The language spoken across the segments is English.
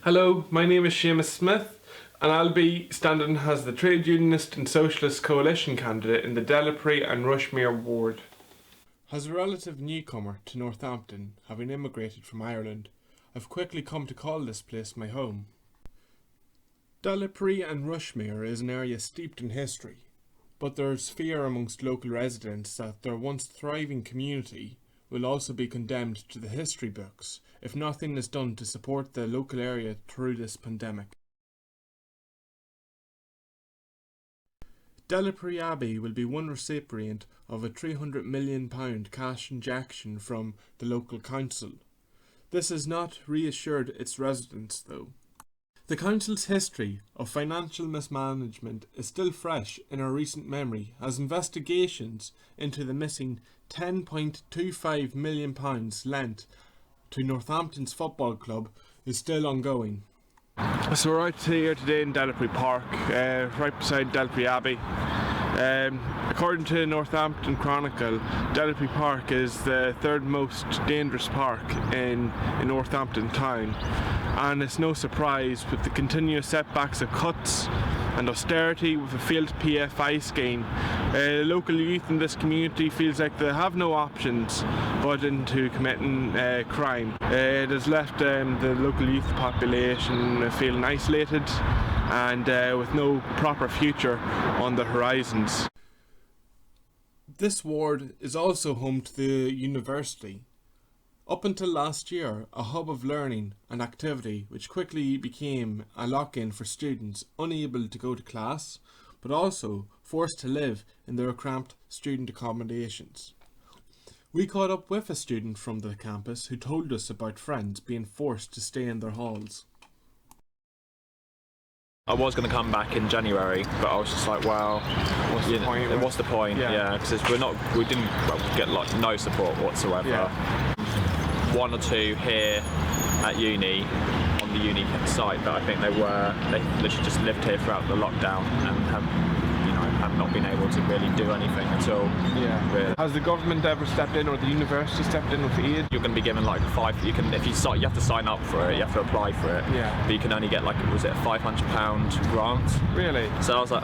Hello, my name is Seamus Smith and I'll be standing as the Trade Unionist and Socialist coalition candidate in the Delapre and Rushmere ward. As a relative newcomer to Northampton, having immigrated from Ireland, I've quickly come to call this place my home. Delapre and Rushmere is an area steeped in history, but there's fear amongst local residents that their once thriving community will also be condemned to the history books if nothing is done to support the local area through this pandemic. Delapre Abbey will be one recipient of a £300 million cash injection from the local council. This has not reassured its residents though. The council's history of financial mismanagement is still fresh in our recent memory as investigations into the missing £10.25 million lent to Northampton's football club is still ongoing. So we're out here today in Delapre Park, right beside Delapre Abbey. According to Northampton Chronicle, Delapre Park is the third most dangerous park in Northampton town, and it's no surprise with the continuous setbacks of cuts and austerity with a failed PFI scheme. Local youth in this community feels like they have no options but into committing crime. It has left the local youth population feeling isolated and with no proper future on the horizons. This ward is also home to the university. Up until last year, a hub of learning and activity which quickly became a lock-in for students unable to go to class, but also forced to live in their cramped student accommodations. We caught up with a student from the campus who told us about friends being forced to stay in their halls. I was going to come back in January, but I was just like, well, what's the point? Yeah, because we didn't get like no support whatsoever. Yeah. One or two here at uni, on the uni site, but I think they literally just lived here throughout the lockdown and have not been able to really do anything at all. Yeah. Really. Has the government ever stepped in, or the university stepped in with aid? You're going to be given like you have to sign up for it, you have to apply for it. Yeah. But you can only get like, was it a £500 grant? Really? So I was like,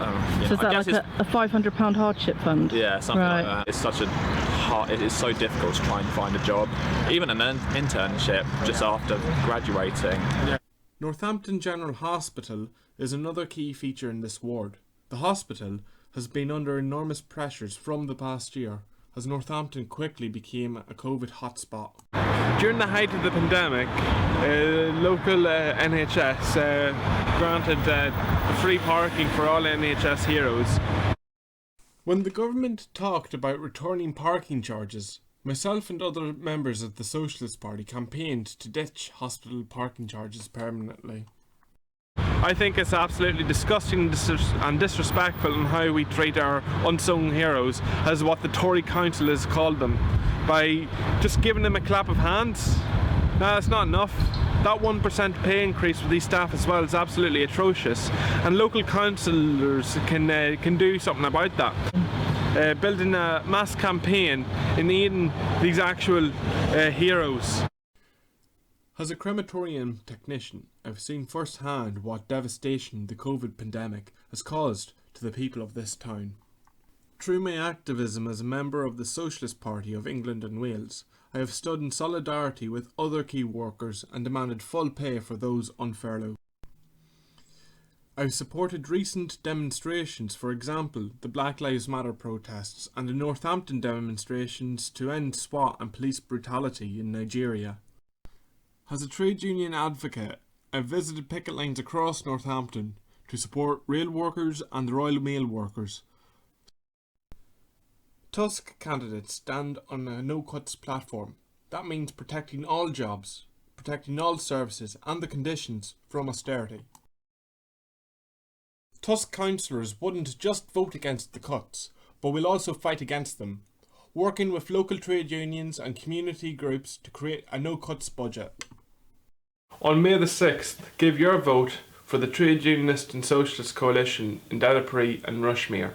so is that like a £500 hardship fund? Yeah, something like that. It's it is so difficult to try and find a job, even an internship just after graduating. Yeah. Northampton General Hospital is another key feature in this ward. The hospital has been under enormous pressures from the past year as Northampton quickly became a COVID hotspot. During the height of the pandemic, local NHS granted free parking for all NHS heroes. When the government talked about returning parking charges, myself and other members of the Socialist Party campaigned to ditch hospital parking charges permanently. I think it's absolutely disgusting and disrespectful in how we treat our unsung heroes, as what the Tory Council has called them, by just giving them a clap of hands. No, that's not enough. That 1% pay increase for these staff as well is absolutely atrocious, and local councillors can do something about that. Building a mass campaign in aiding these actual heroes. As a crematorium technician, I've seen firsthand what devastation the COVID pandemic has caused to the people of this town. Through my activism as a member of the Socialist Party of England and Wales, I have stood in solidarity with other key workers and demanded full pay for those on furlough. I've supported recent demonstrations, for example, the Black Lives Matter protests and the Northampton demonstrations to end SWAT and police brutality in Nigeria. As a trade union advocate, I've visited picket lines across Northampton to support rail workers and the Royal Mail workers. TUSC candidates stand on a no-cuts platform. That means protecting all jobs, protecting all services and the conditions from austerity. TUSC councillors wouldn't just vote against the cuts, but will also fight against them, working with local trade unions and community groups to create a no-cuts budget. On May the 6th, give your vote for the Trade Unionist and Socialist coalition in Delapre and Rushmere.